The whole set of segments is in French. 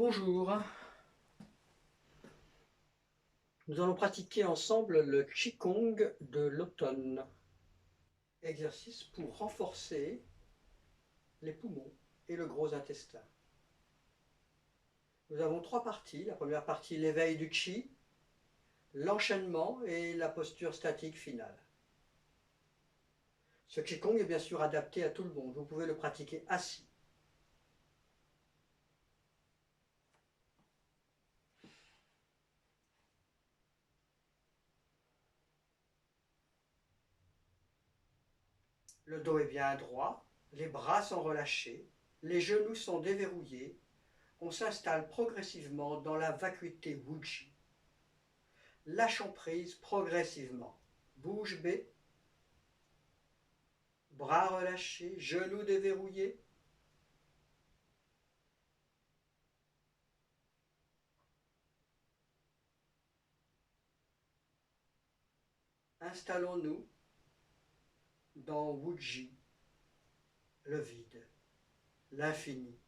Bonjour, nous allons pratiquer ensemble le Qigong de l'automne. Exercice pour renforcer les poumons et le gros intestin. Nous avons trois parties. La première partie, l'éveil du Qi, l'enchaînement et la posture statique finale. Ce Qigong est bien sûr adapté à tout le monde. Vous pouvez le pratiquer assis. Le dos est bien droit, les bras sont relâchés, les genoux sont déverrouillés. On s'installe progressivement dans la vacuité Wujji. Lâchons prise progressivement. Bouche bée, bras relâchés, genoux déverrouillés. Installons-nous dans Wujji, le vide, l'infini.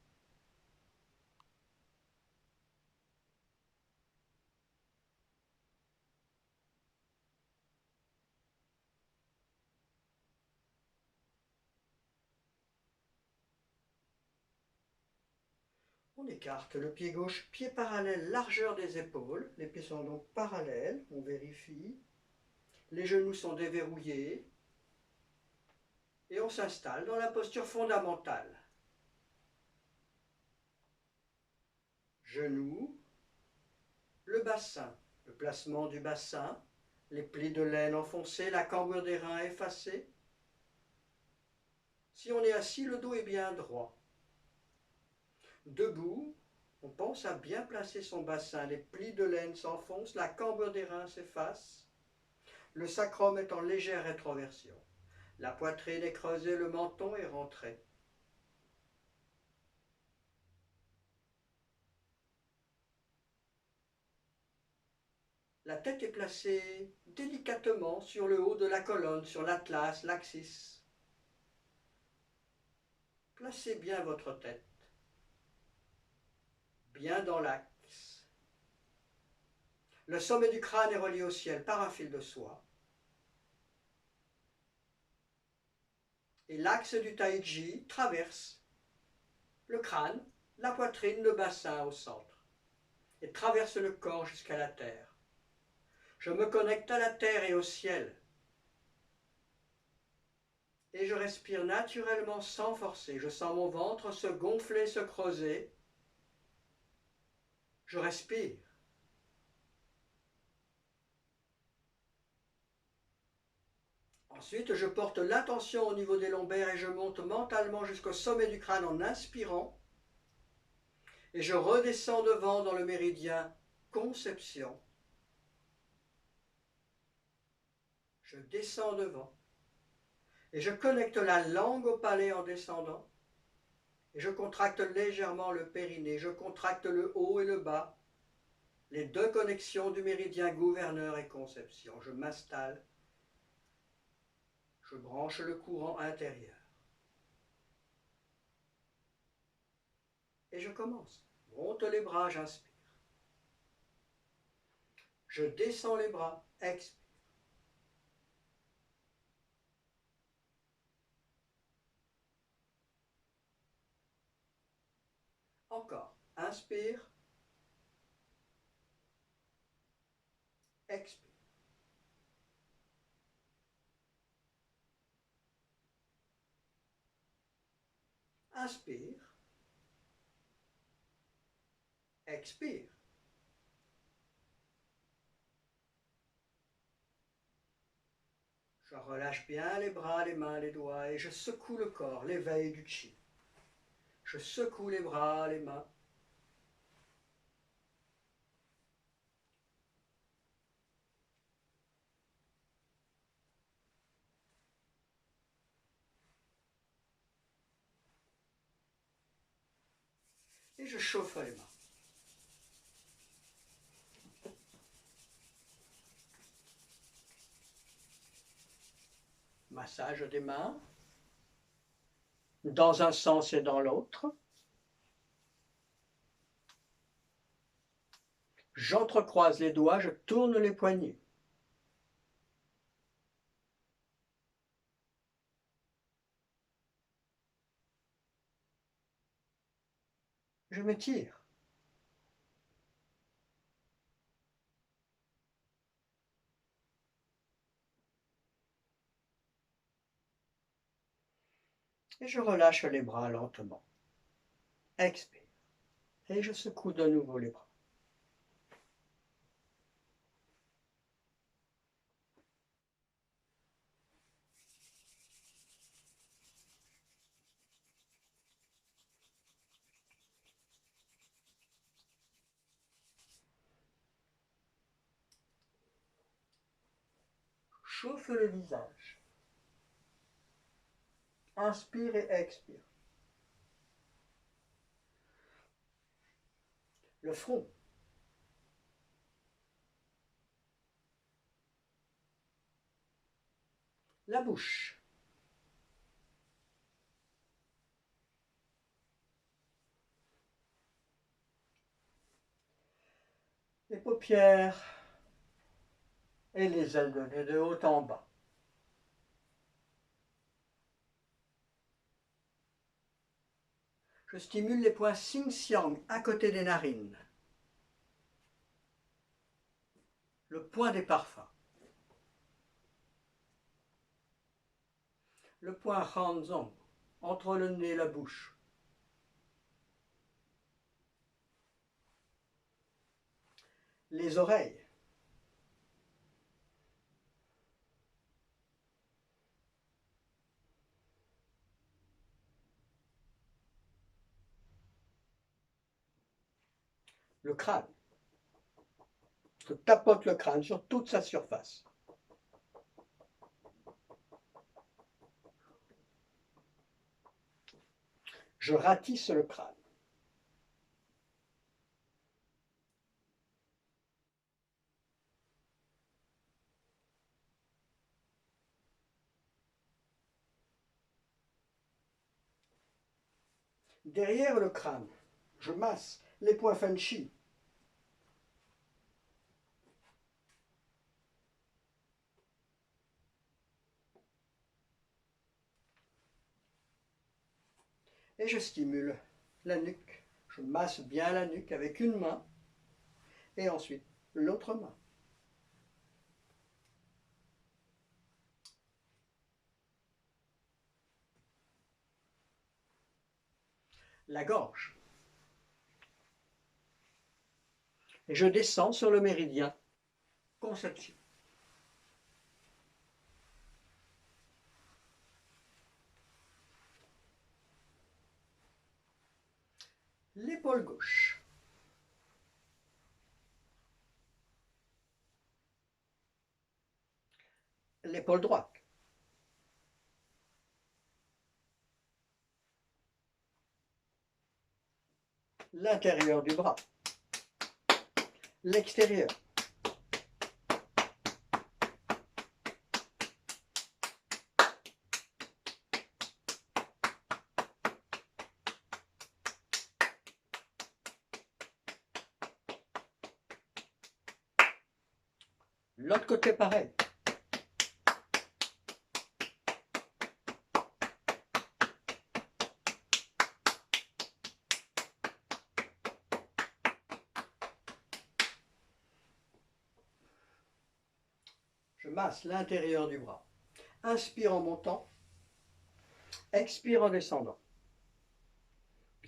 On écarte le pied gauche, pied parallèle, largeur des épaules. Les pieds sont donc parallèles, on vérifie. Les genoux sont déverrouillés. Et on s'installe dans la posture fondamentale. Genoux, le bassin, le placement du bassin, les plis de l'aine enfoncés, la cambrure des reins effacée. Si on est assis, le dos est bien droit. Debout, on pense à bien placer son bassin, les plis de l'aine s'enfoncent, la cambrure des reins s'efface, le sacrum est en légère rétroversion. La poitrine est creusée, le menton est rentré. La tête est placée délicatement sur le haut de la colonne, sur l'atlas, l'axis. Placez bien votre tête, bien dans l'axe. Le sommet du crâne est relié au ciel par un fil de soie. Et l'axe du Taiji traverse le crâne, la poitrine, le bassin au centre, et traverse le corps jusqu'à la terre. Je me connecte à la terre et au ciel. Et je respire naturellement sans forcer. Je sens mon ventre se gonfler, se creuser. Je respire. Ensuite, je porte l'attention au niveau des lombaires et je monte mentalement jusqu'au sommet du crâne en inspirant. Et je redescends devant dans le méridien conception. Je descends devant. Et je connecte la langue au palais en descendant. Et je contracte légèrement le périnée. Je contracte le haut et le bas. Les deux connexions du méridien gouverneur et conception. Je m'installe. Je branche le courant intérieur. Et je commence. Monte les bras, j'inspire. Je descends les bras, expire. Encore. Inspire. Expire. Inspire. Expire. Je relâche bien les bras, les mains, les doigts et je secoue le corps, l'éveil du Qi. Je secoue les bras, les mains. Et je chauffe les mains. Massage des mains, dans un sens et dans l'autre. J'entrecroise les doigts, je tourne les poignets. Je m'étire. Et je relâche les bras lentement. Expire. Et je secoue de nouveau les bras. Chauffe le visage. Inspire et expire. Le front. La bouche. Les paupières et les ailes de nez de haut en bas. Je stimule les points Xinxiang à côté des narines. Le point des parfums. Le point Hanzong entre le nez et la bouche. Les oreilles. Le crâne. Je tapote le crâne sur toute sa surface. Je ratisse le crâne. Derrière le crâne, je masse les points Fenchi. Et je stimule la nuque. Je masse bien la nuque avec une main et ensuite l'autre main. La gorge. Et je descends sur le méridien Conception. L'épaule gauche. L'épaule droite. L'intérieur du bras. L'extérieur. L'autre côté pareil. Je masse l'intérieur du bras. Inspire en montant. Expire en descendant.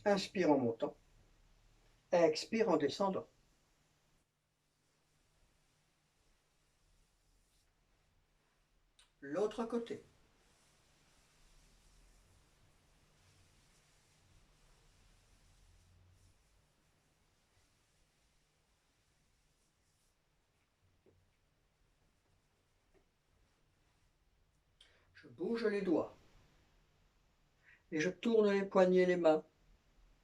Inspire en montant. Expire en descendant. L'autre côté. Je bouge les doigts. Et je tourne les poignets, les mains,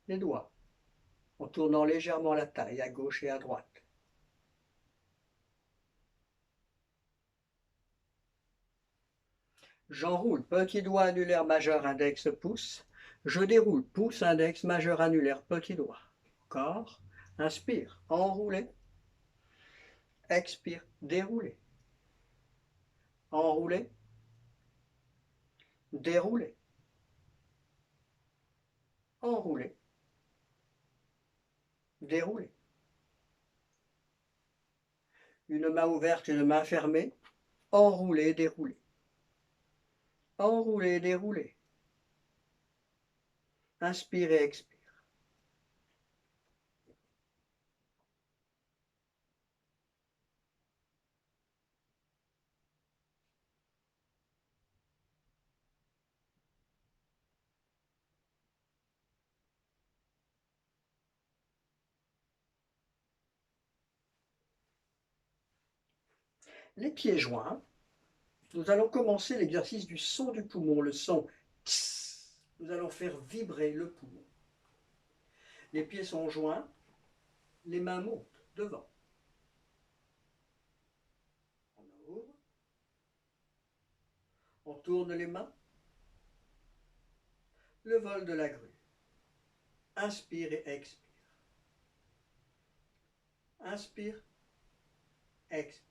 les doigts, en tournant légèrement la taille à gauche et à droite. J'enroule petit doigt annulaire majeur index pouce. Je déroule pouce index majeur annulaire petit doigt. Corps. Inspire, enroulé. expire, dérouler. Enrouler, dérouler. Enrouler, dérouler. Une main ouverte, une main fermée, enrouler, dérouler. Enrouler, dérouler. Inspire et expire. Les pieds joints, nous allons commencer l'exercice du son du poumon, le son tss. Nous allons faire vibrer le poumon. Les pieds sont joints, les mains montent devant. On ouvre, on tourne les mains. Le vol de la grue. Inspire et expire. Inspire, expire.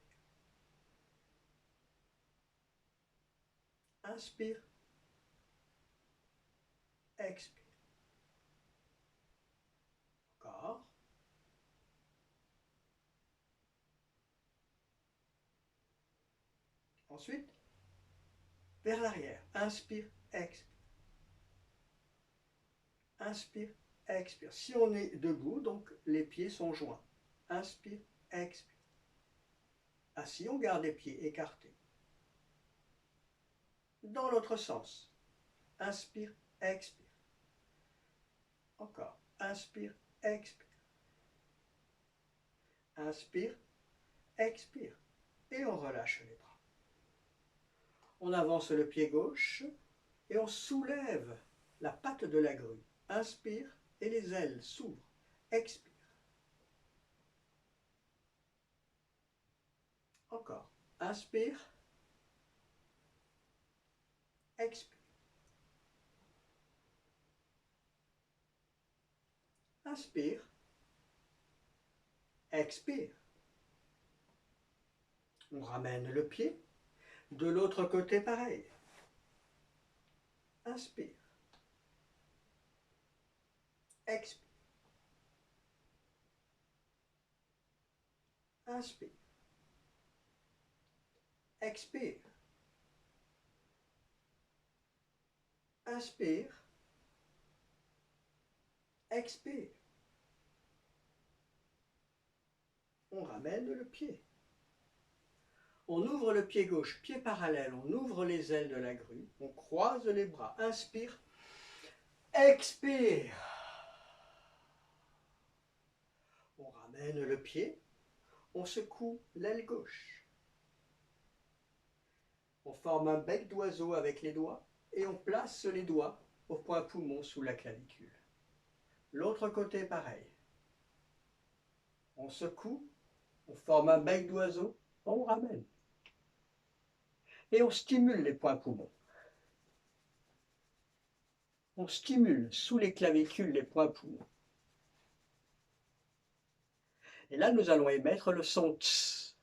Inspire, expire. Encore. Ensuite, vers l'arrière. Inspire, expire. Inspire, expire. Si on est debout, donc les pieds sont joints. Inspire, expire. Assis, on garde les pieds écartés. Dans l'autre sens. Inspire, expire. Encore. Inspire, expire. Inspire, expire. Et on relâche les bras. On avance le pied gauche et on soulève la patte de la grue. Inspire et les ailes s'ouvrent. Expire. Encore. Inspire. Expire. Inspire. Expire. On ramène le pied. De l'autre côté, pareil. Inspire. Expire. Inspire. Expire. Inspire. Expire. On ramène le pied. On ouvre le pied gauche, pied parallèle, on ouvre les ailes de la grue, on croise les bras. Inspire. Expire. On ramène le pied, on secoue l'aile gauche. On forme un bec d'oiseau avec les doigts et on place les doigts au point poumon sous la clavicule. L'autre côté, pareil. On secoue, on forme un bec d'oiseau, on ramène. Et on stimule les points poumons. On stimule sous les clavicules les points poumons. Et là, nous allons émettre le son tss.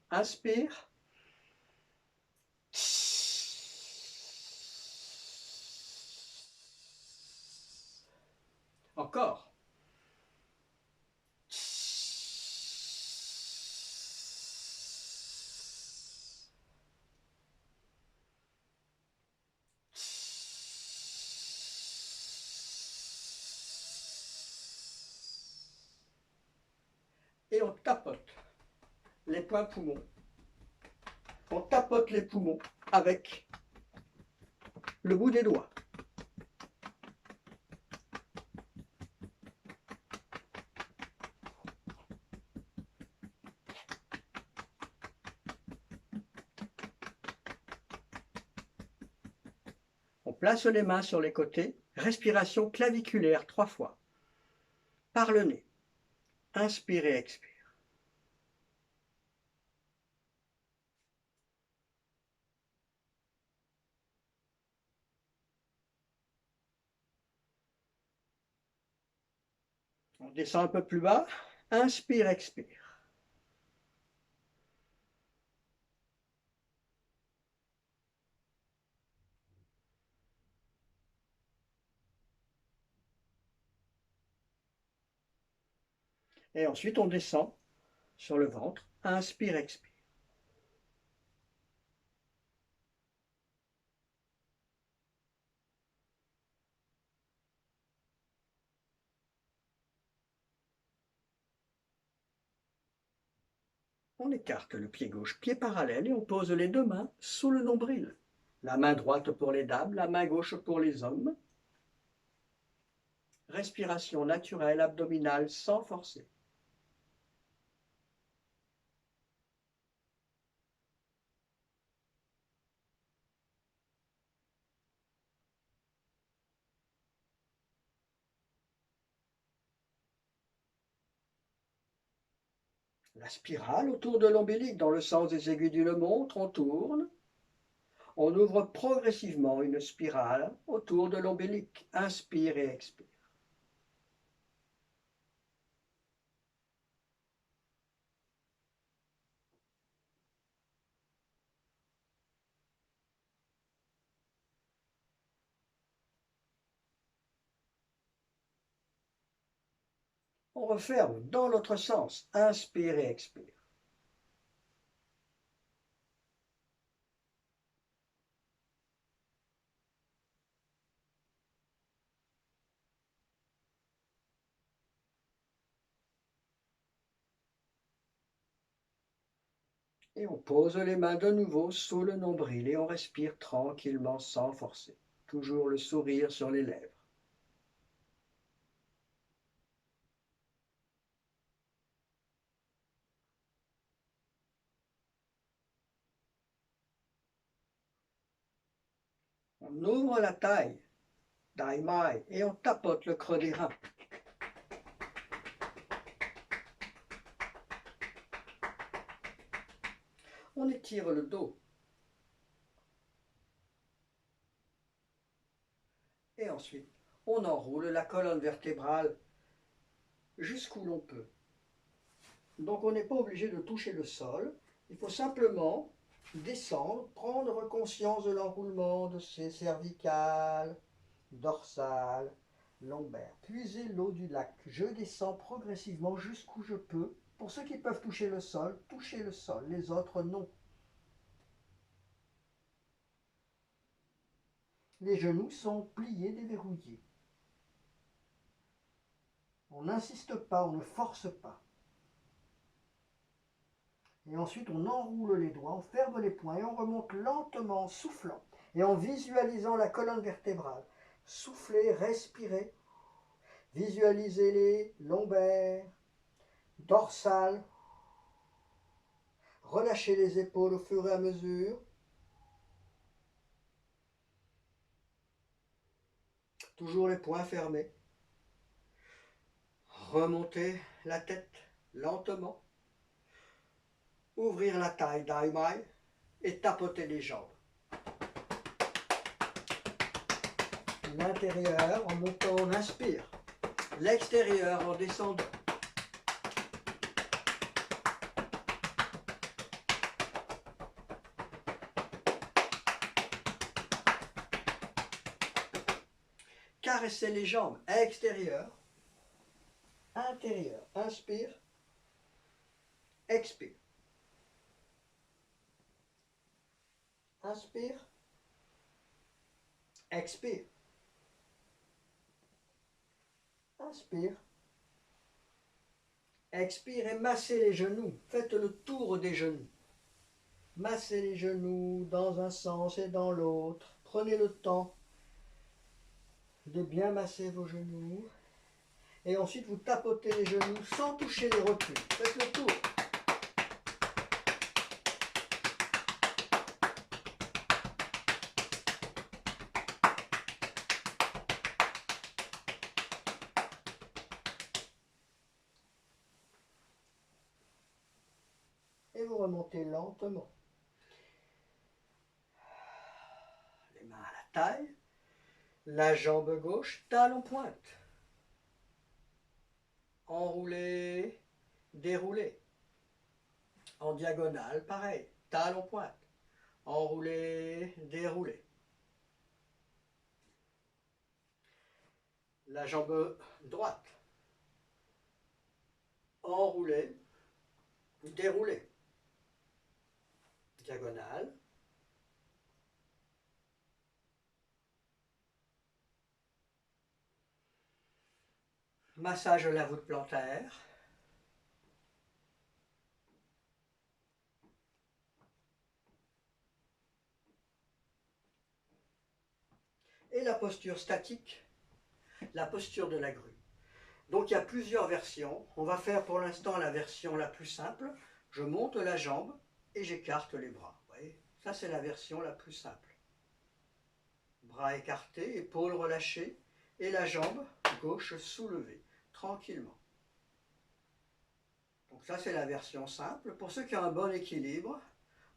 Inspire. Encore. Et on tapote les points poumons. On tapote les poumons avec le bout des doigts. On place les mains sur les côtés. Respiration claviculaire 3 fois. Par le nez. Inspire et expire. On descend un peu plus bas. Inspire, expire. Et ensuite, on descend sur le ventre. Inspire, expire. On écarte le pied gauche, pied parallèle, et on pose les deux mains sous le nombril. La main droite pour les dames, la main gauche pour les hommes. Respiration naturelle, abdominale, sans forcer. La spirale autour de l'ombilic, dans le sens des aiguilles d'une montre, on tourne. On ouvre progressivement une spirale autour de l'ombilic. Inspire et expire. On referme dans l'autre sens. Inspire et expire. Et on pose les mains de nouveau sous le nombril et on respire tranquillement sans forcer. Toujours le sourire sur les lèvres. On ouvre la taille, Dai Mai, et on tapote le creux des reins. On étire le dos. Et ensuite, on enroule la colonne vertébrale jusqu'où l'on peut. Donc on n'est pas obligé de toucher le sol. Il faut simplement descendre, prendre conscience de l'enroulement de ses cervicales, dorsales, lombaires. Puiser l'eau du lac. Je descends progressivement jusqu'où je peux. Pour ceux qui peuvent toucher le sol, touchez le sol. Les autres, non. Les genoux sont pliés, déverrouillés. On n'insiste pas, on ne force pas. Et ensuite, on enroule les doigts, on ferme les poings et on remonte lentement en soufflant et en visualisant la colonne vertébrale. Soufflez, respirez. Visualisez les lombaires, dorsales. Relâchez les épaules au fur et à mesure. Toujours les poings fermés. Remontez la tête lentement. Ouvrir la taille, Dai Mai, et tapoter les jambes. L'intérieur en montant, on inspire. L'extérieur en descendant. Caressez les jambes. Extérieur, intérieur. Inspire, expire. Inspire, expire. Inspire, expire et massez les genoux. Faites le tour des genoux. Massez les genoux dans un sens et dans l'autre. Prenez le temps de bien masser vos genoux. Et ensuite, vous tapotez les genoux sans toucher les rotules. Faites le tour. Et vous remontez lentement. Les mains à la taille. La jambe gauche, talon pointe. Enroulé, déroulé. En diagonale, pareil. Talon pointe. Enroulé, déroulé. La jambe droite. déroulé, diagonale, massage de la voûte plantaire, et la posture statique, la posture de la grue. Donc il y a plusieurs versions. On va faire pour l'instant la version la plus simple. Je monte la jambe et j'écarte les bras. Vous voyez, ça c'est la version la plus simple. Bras écartés, épaules relâchées et la jambe gauche soulevée, tranquillement. Donc ça c'est la version simple. Pour ceux qui ont un bon équilibre,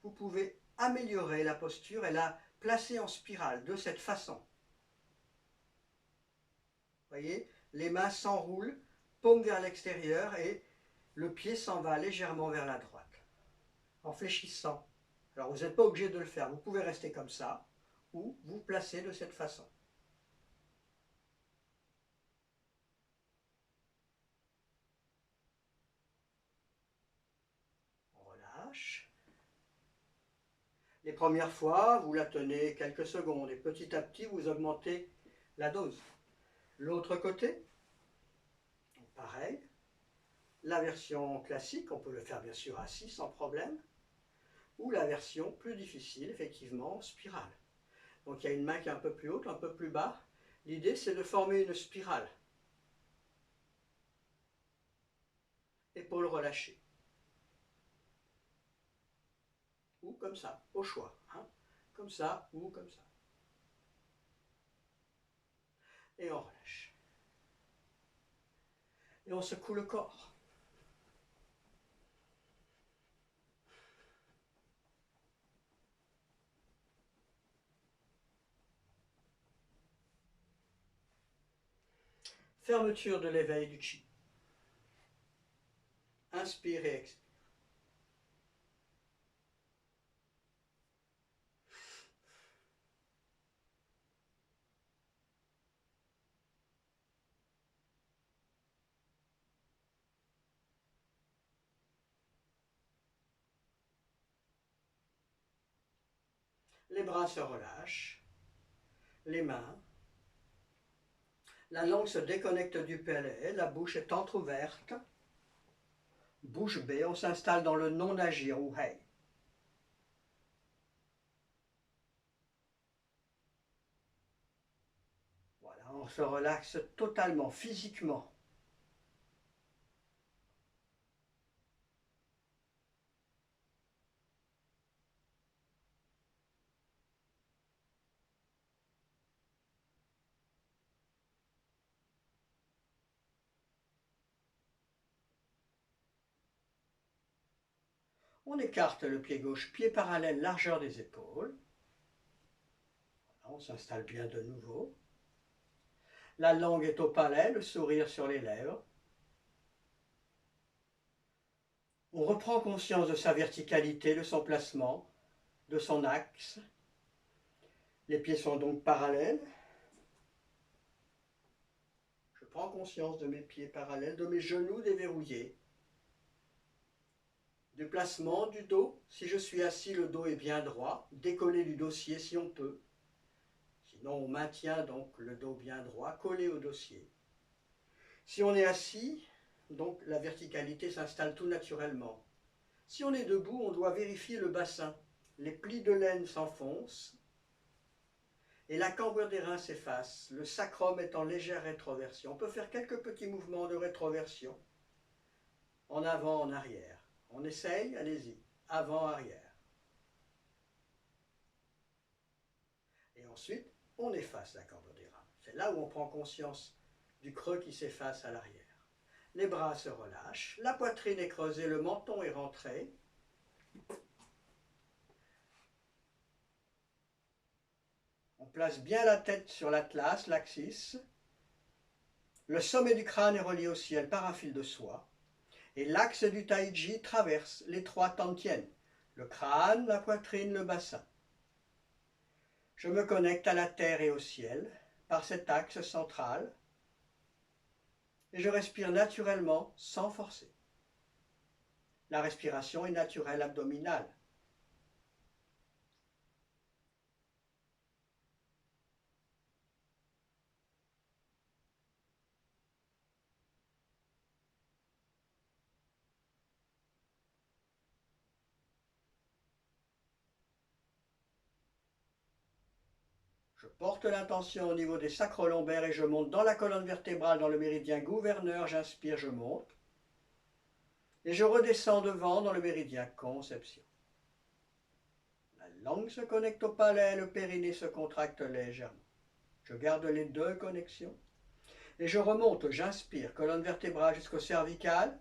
vous pouvez améliorer la posture et la placer en spirale de cette façon. Vous voyez, les mains s'enroulent, paume vers l'extérieur et le pied s'en va légèrement vers la droite, en fléchissant. Alors vous n'êtes pas obligé de le faire, vous pouvez rester comme ça, ou vous placer de cette façon. On relâche. Les premières fois, vous la tenez quelques secondes et petit à petit, vous augmentez la dose. L'autre côté, pareil. La version classique, on peut le faire bien sûr assis sans problème, ou la version plus difficile, effectivement, spirale. Donc il y a une main qui est un peu plus haute, un peu plus bas. L'idée c'est de former une spirale. Épaules relâchées. Ou comme ça, au choix. Hein. Comme ça ou comme ça. Et on relâche. Et on secoue le corps. Fermeture de l'éveil du chi. Inspire et expire. Les bras se relâchent. Les mains. La langue se déconnecte du palais. La bouche est entrouverte. Bouche bée, on s'installe dans le non-agir ou hei. Voilà, on se relaxe totalement, physiquement. On écarte le pied gauche, pied parallèle, largeur des épaules. On s'installe bien de nouveau. La langue est au palais, le sourire sur les lèvres. On reprend conscience de sa verticalité, de son placement, de son axe. Les pieds sont donc parallèles. Je prends conscience de mes pieds parallèles, de mes genoux déverrouillés. Du placement du dos, si je suis assis, le dos est bien droit, décollé du dossier si on peut. Sinon, on maintient donc le dos bien droit, collé au dossier. Si on est assis, donc la verticalité s'installe tout naturellement. Si on est debout, on doit vérifier le bassin. Les plis de l'aine s'enfoncent et la cambrure des reins s'efface. Le sacrum est en légère rétroversion. On peut faire quelques petits mouvements de rétroversion, en avant, en arrière. On essaye, allez-y, avant, arrière. Et ensuite, on efface la cambrure des reins. C'est là où on prend conscience du creux qui s'efface à l'arrière. Les bras se relâchent, la poitrine est creusée, le menton est rentré. On place bien la tête sur l'atlas, l'axis. Le sommet du crâne est relié au ciel par un fil de soie. Et l'axe du taiji traverse les trois tantien, le crâne, la poitrine, le bassin. Je me connecte à la terre et au ciel par cet axe central et je respire naturellement sans forcer. La respiration est naturelle abdominale. Je porte l'intention au niveau des sacro-lombaires et je monte dans la colonne vertébrale, dans le méridien gouverneur. J'inspire, je monte. Et je redescends devant dans le méridien conception. La langue se connecte au palais, le périnée se contracte légèrement. Je garde les deux connexions. Et je remonte, j'inspire, colonne vertébrale jusqu'au cervical.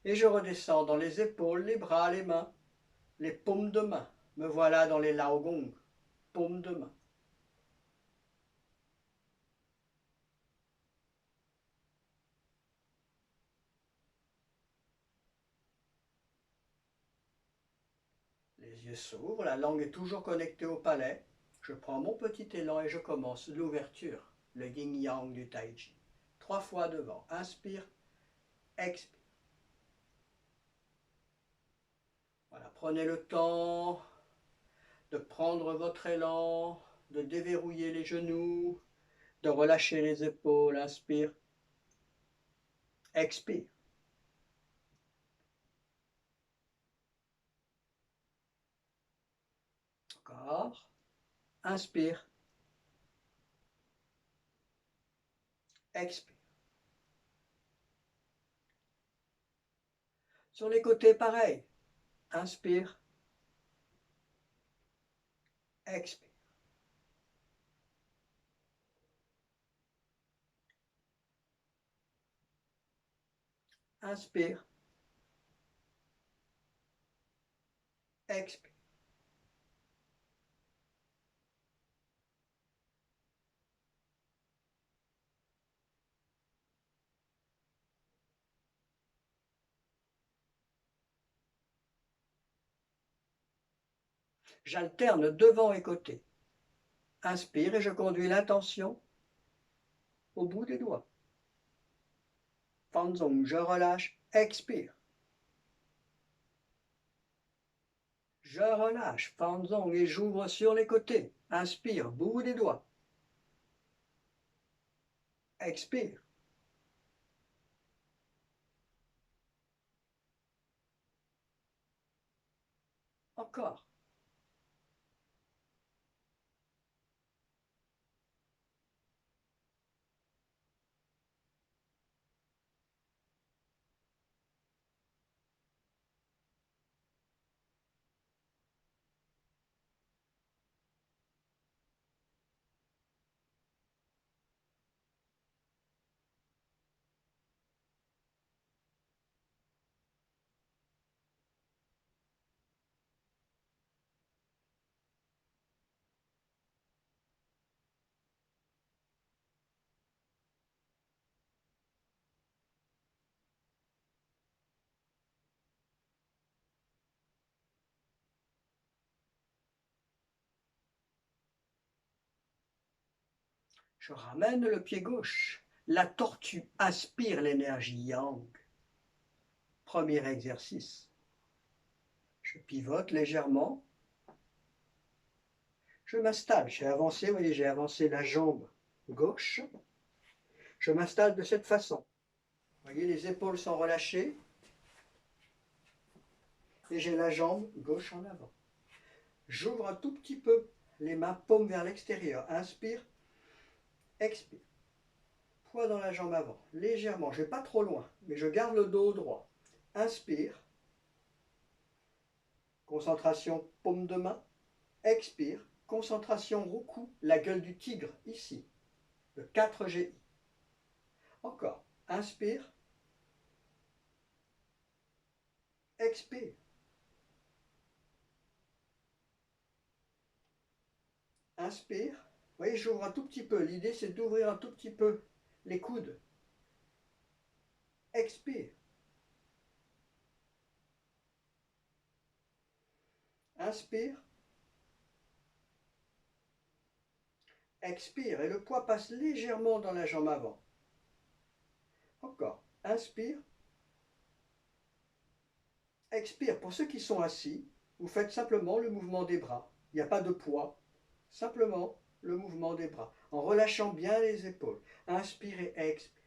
Et je redescends dans les épaules, les bras, les mains, les paumes de main. Me voilà dans les laogong, paumes de main. Les yeux s'ouvrent, la langue est toujours connectée au palais. Je prends mon petit élan et je commence l'ouverture, le yin-yang du tai chi. 3 fois devant. Inspire, expire. Voilà, prenez le temps de prendre votre élan, de déverrouiller les genoux, de relâcher les épaules. Inspire, expire. Encore. Inspire, expire. Sur les côtés, pareil. Inspire, expire. Inspire, expire. J'alterne devant et côté. Inspire et je conduis l'intention au bout des doigts. Fanzong, je relâche, expire. Je relâche, Fanzong, et j'ouvre sur les côtés. Inspire, bout des doigts. Expire. Encore. Je ramène le pied gauche. La tortue aspire l'énergie yang. Premier exercice. Je pivote légèrement. Je m'installe. J'ai avancé, vous voyez, j'ai avancé la jambe gauche. Je m'installe de cette façon. Vous voyez, les épaules sont relâchées. Et j'ai la jambe gauche en avant. J'ouvre un tout petit peu les mains, paumes vers l'extérieur. Inspire, expire. Poids dans la jambe avant, légèrement. Je ne vais pas trop loin, mais je garde le dos droit. Inspire. Concentration, paume de main. Expire. Concentration, roku, la gueule du tigre, ici. Le 4GI. Encore. Inspire. Expire. Inspire. Vous voyez, j'ouvre un tout petit peu. L'idée, c'est d'ouvrir un tout petit peu les coudes. Expire. Inspire. Expire. Et le poids passe légèrement dans la jambe avant. Encore. Inspire. Expire. Pour ceux qui sont assis, vous faites simplement le mouvement des bras. Il n'y a pas de poids, simplement le mouvement des bras, en relâchant bien les épaules. Inspire et expire.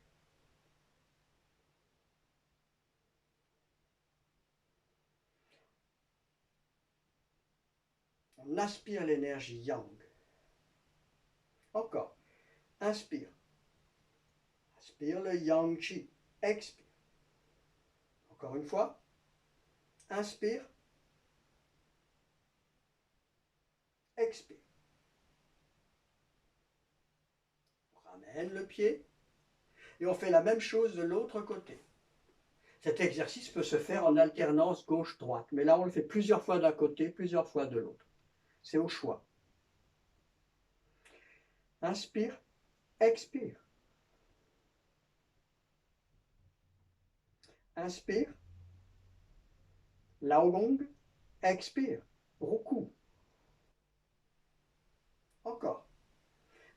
On aspire l'énergie yang. Encore. Inspire. Inspire le yang chi. Expire. Encore une fois. Inspire. Expire. On ramène le pied. Et on fait la même chose de l'autre côté. Cet exercice peut se faire en alternance gauche-droite. Mais là, on le fait plusieurs fois d'un côté, plusieurs fois de l'autre. C'est au choix. Inspire. Expire. Inspire. Laogong. Expire. Roku. Encore.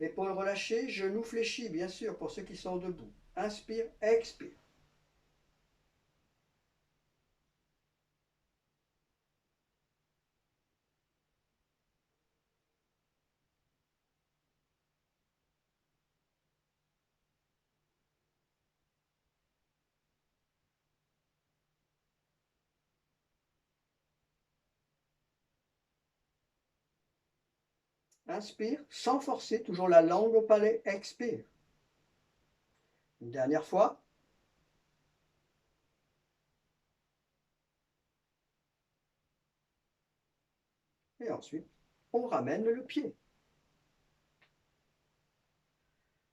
Épaules relâchées, genoux fléchis, bien sûr, pour ceux qui sont debout. Inspire, expire. Inspire, sans forcer, toujours la langue au palais, expire. Une dernière fois. Et ensuite, on ramène le pied.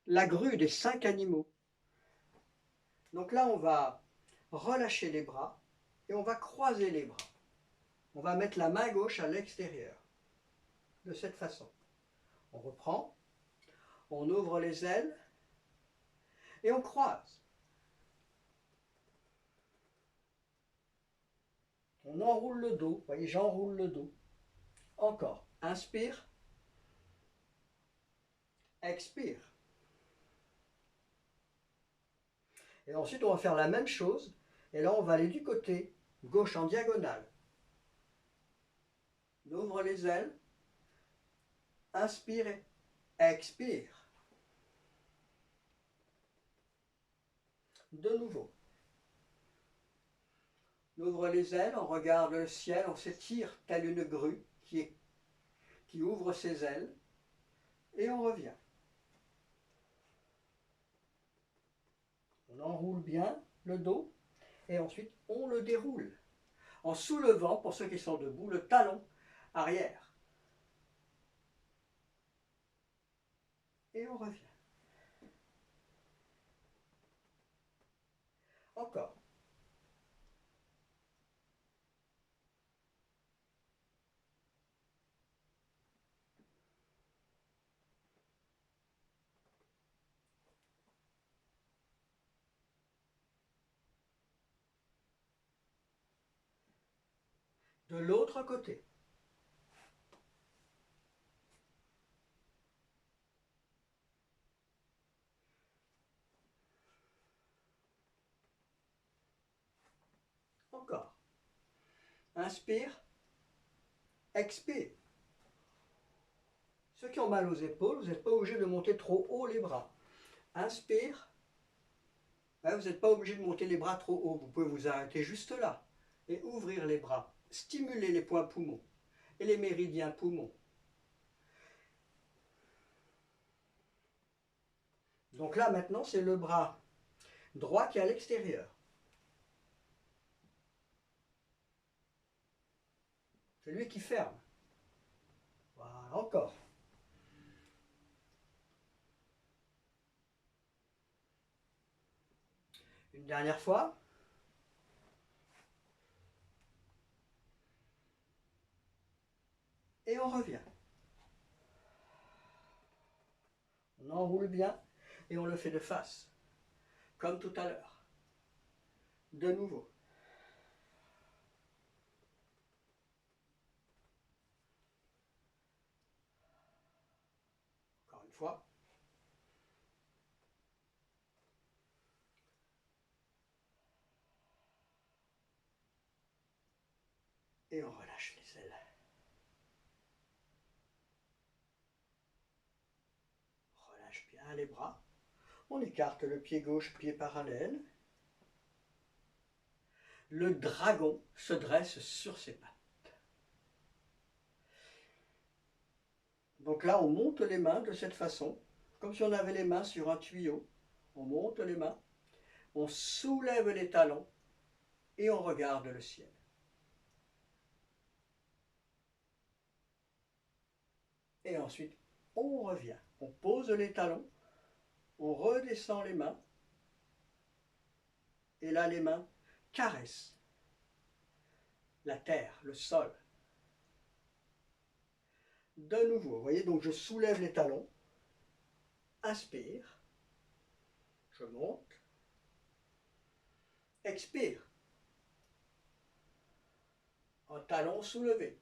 La grue des 5 animaux. Donc là, on va relâcher les bras et on va croiser les bras. On va mettre la main gauche à l'extérieur, de cette façon. On reprend, on ouvre les ailes et on croise. On enroule le dos, vous voyez, j'enroule le dos. Encore, inspire, expire. Et ensuite, on va faire la même chose. Et là, on va aller du côté gauche en diagonale. On ouvre les ailes, inspire, expire. De nouveau. On ouvre les ailes, on regarde le ciel, on s'étire telle une grue qui ouvre ses ailes. Et on revient. On enroule bien le dos et ensuite on le déroule en soulevant, pour ceux qui sont debout, le talon arrière. Et on revient. Encore. De l'autre côté. Encore. Inspire, expire. Ceux qui ont mal aux épaules, vous n'êtes pas obligé de monter trop haut les bras. Inspire. Vous n'êtes pas obligé de monter les bras trop haut. Vous pouvez vous arrêter juste là et ouvrir les bras. Stimuler les points poumons et les méridiens poumons. Donc là maintenant, c'est le bras droit qui est à l'extérieur. C'est lui qui ferme. Voilà, encore. Une dernière fois. Et on revient. On enroule bien et on le fait de face, comme tout à l'heure. De nouveau. Encore une fois. Et on relâche les ailes. Relâche bien les bras. On écarte le pied gauche, pied parallèle. Le dragon se dresse sur ses pattes. Donc là, on monte les mains de cette façon, comme si on avait les mains sur un tuyau. On monte les mains, on soulève les talons et on regarde le ciel. Et ensuite, on revient. On pose les talons, on redescend les mains. Et là, les mains caressent la terre, le sol. De nouveau, vous voyez, donc je soulève les talons, inspire, je monte, expire, en talons soulevés.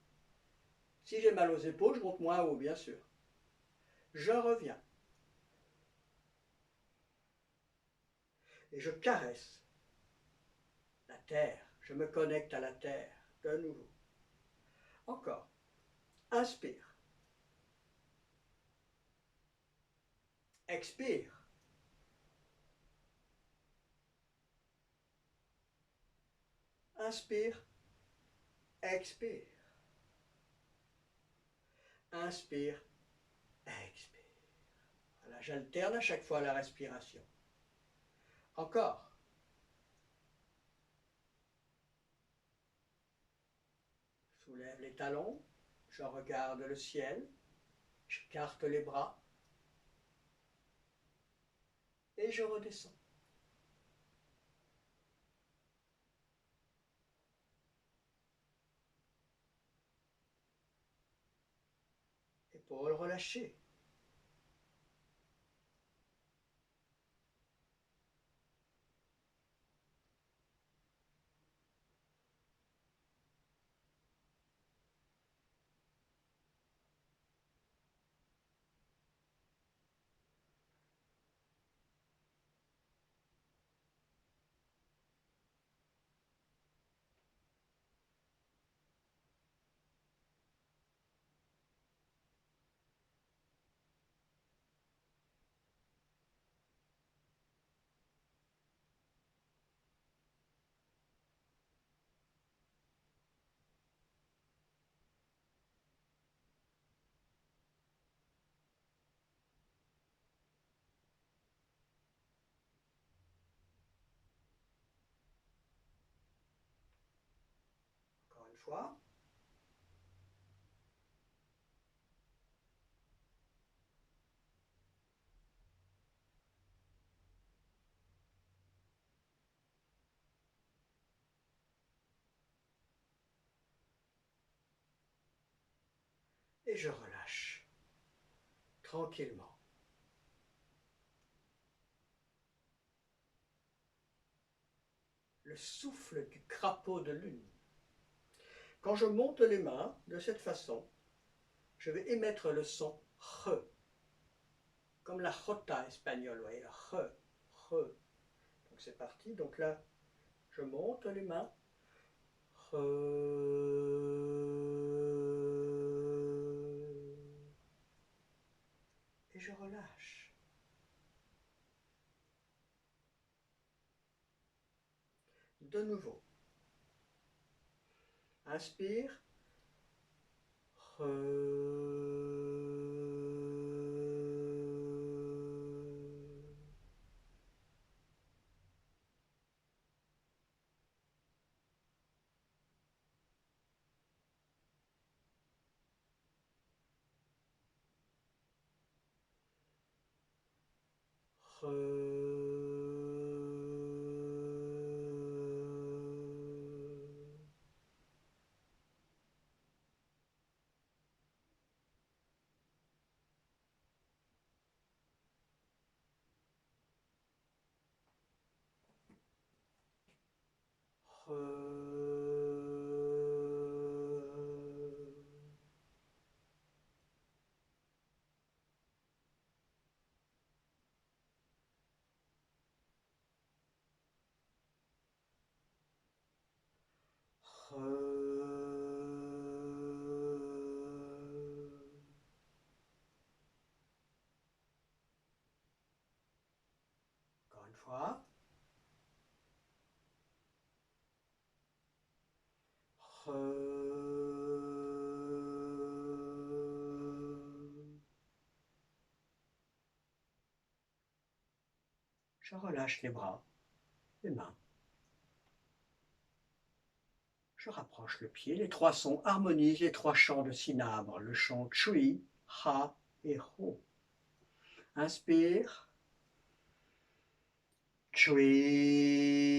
Si j'ai mal aux épaules, je monte moins haut, bien sûr. Je reviens. Et je caresse la terre. Je me connecte à la terre. De nouveau. Encore. Inspire. Expire. Inspire. Expire. Inspire. Expire. Voilà, j'alterne à chaque fois la respiration. Encore. Soulève les talons. Je regarde le ciel. J'écarte les bras. Et je redescends. Épaules relâchées. Encore une fois. Et je relâche. Tranquillement. Le souffle du crapaud de lune. Quand je monte les mains de cette façon, je vais émettre le son re, comme la jota espagnole, vous voyez, re, re. Donc c'est parti, donc là, je monte les mains, re, et je relâche. De nouveau. Inspire, re, re. Je relâche les bras, les mains. Je rapproche le pied. Les trois sons harmonisent les trois chants de cinabre. Le chant Chui, Ha et Ho. Inspire. Chui,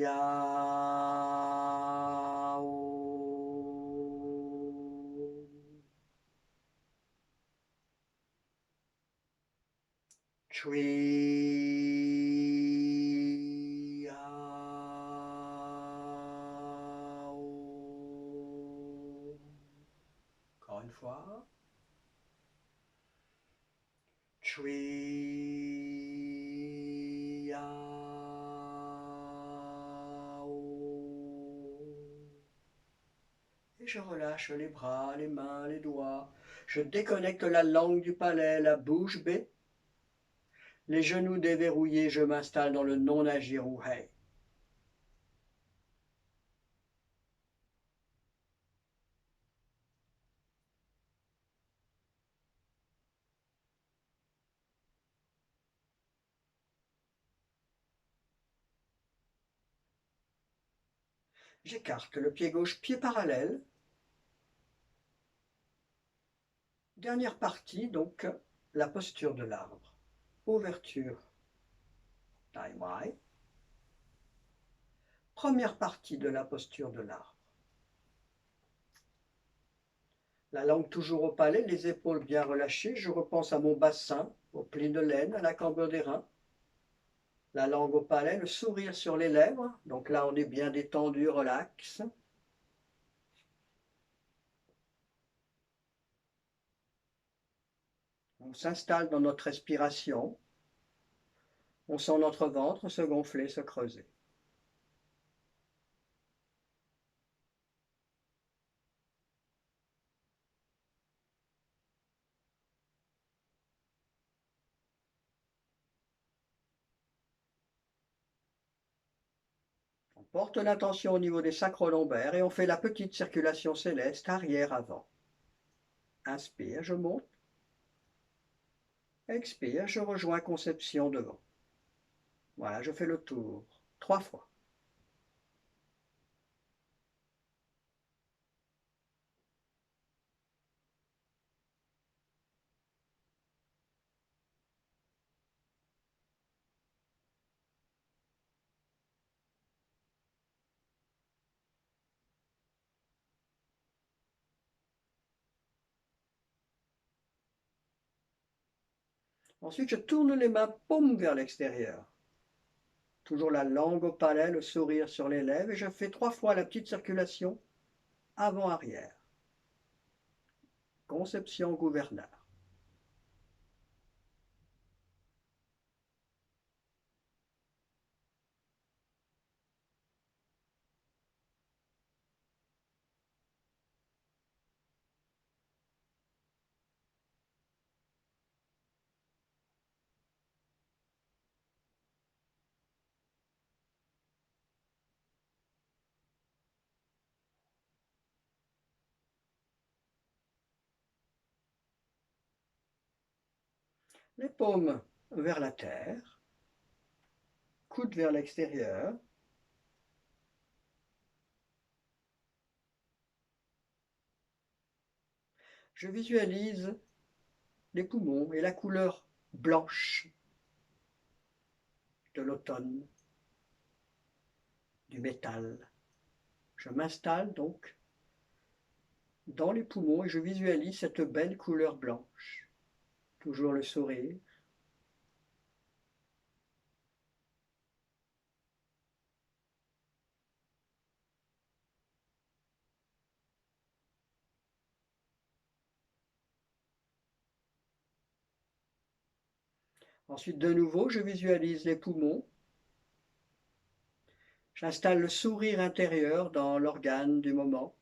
Ha, Ho. Chui, Ha, Ho. Encore une fois. Chui, Ha, Ho. Et je relâche les bras, les mains, les doigts. Je déconnecte la langue du palais, la bouche bée. Les genoux déverrouillés, je m'installe dans le non-agir ou Hei. J'écarte le pied gauche, pied parallèle. Dernière partie, donc, la posture de l'arbre. Ouverture, Tai Mai. Première partie de la posture de l'arbre. La langue toujours au palais, les épaules bien relâchées. Je repense à mon bassin, au pli de laine, à la cambre des reins. La langue au palais, le sourire sur les lèvres. Donc là, on est bien détendu, relax. On s'installe dans notre respiration. On sent notre ventre se gonfler, se creuser. On porte l'attention au niveau des sacro-lombaires et on fait la petite circulation céleste arrière-avant. Inspire, je monte. Expire, je rejoins conception devant. Voilà, je fais le tour 3 fois. Ensuite, je tourne les mains paumes vers l'extérieur. Toujours la langue au palais, le sourire sur les lèvres et je fais 3 fois la petite circulation avant-arrière. Conception gouverneur. Les paumes vers la terre, coude vers l'extérieur. Je visualise les poumons et la couleur blanche de l'automne, du métal. Je m'installe donc dans les poumons et je visualise cette belle couleur blanche. Toujours le sourire. Ensuite, de nouveau, je visualise les poumons. J'installe le sourire intérieur dans l'organe du moment,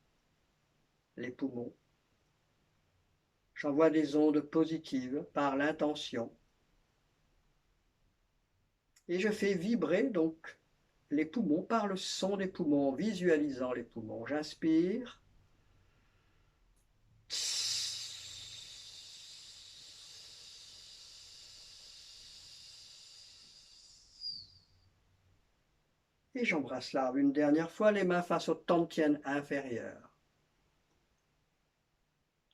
les poumons. J'envoie des ondes positives par l'intention. Et je fais vibrer donc les poumons par le son des poumons, en visualisant les poumons. J'inspire. Et j'embrasse l'arbre une dernière fois, les mains face au tantien inférieur.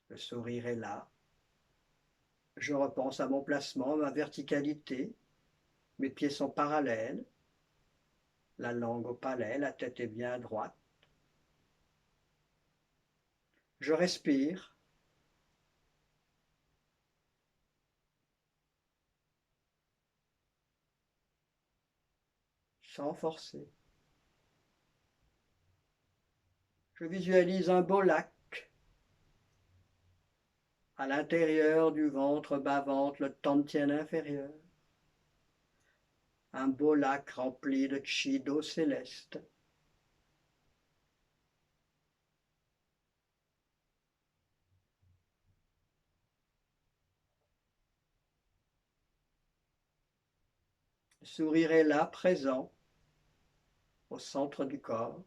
Le sourire est là. Je repense à mon placement, à ma verticalité. Mes pieds sont parallèles. La langue au palais, la tête est bien droite. Je respire. Sans forcer. Je visualise un beau lac. À l'intérieur du ventre bas-ventre, le tantien inférieur. Un beau lac rempli de chi d'eau céleste. Le sourire est là, présent, au centre du corps.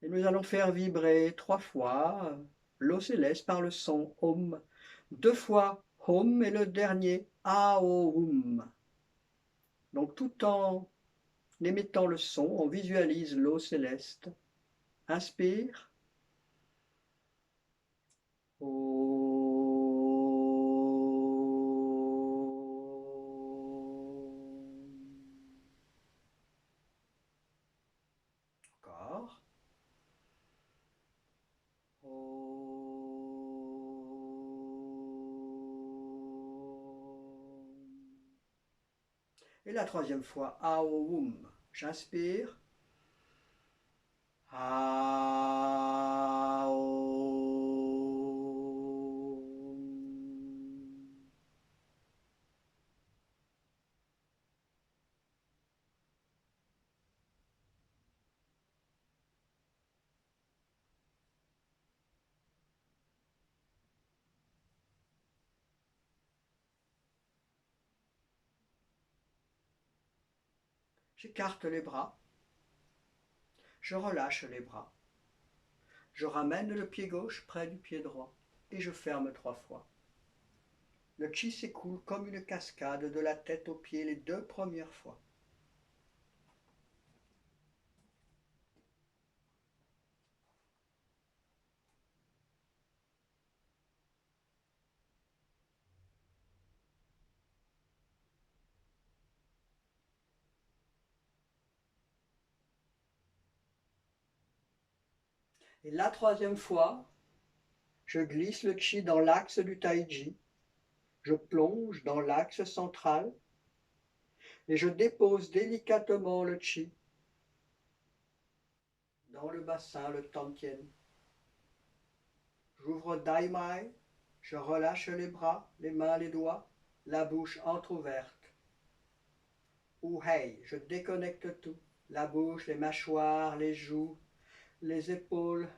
Et nous allons faire vibrer 3 fois l'eau céleste par le son Om. 2 fois Om et le dernier Aum. Donc tout en émettant le son, on visualise l'eau céleste. Inspire. Encore. Et la troisième fois, Aum. J'inspire. Aum. J'écarte les bras. Je relâche les bras. Je ramène le pied gauche près du pied droit et je ferme 3 fois. Le chi s'écoule comme une cascade de la tête aux pieds les 2 premières fois. Et la troisième fois, je glisse le chi dans l'axe du taiji. Je plonge dans l'axe central et je dépose délicatement le chi dans le bassin, le tantien. J'ouvre daimai, je relâche les bras, les mains, les doigts, la bouche entr'ouverte. Uhei, je déconnecte tout, la bouche, les mâchoires, les joues, les épaules,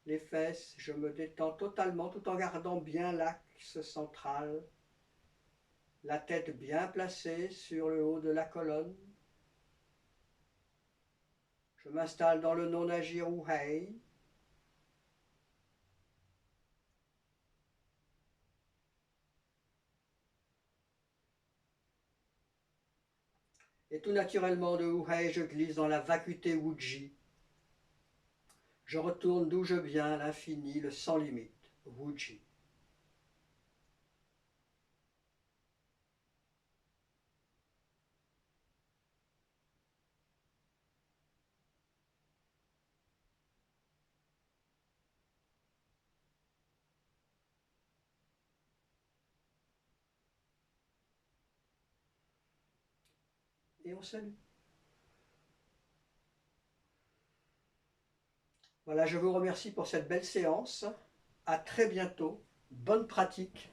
les fesses. Je me détends totalement tout en gardant bien l'axe central, la tête bien placée sur le haut de la colonne. Je m'installe dans le non-agir Uhei. Et tout naturellement de Uhei, je glisse dans la vacuité Wuji. Je retourne d'où je viens, l'infini, le sans limite, Wuji. Et on salue. Voilà, je vous remercie pour cette belle séance. À très bientôt. Bonne pratique.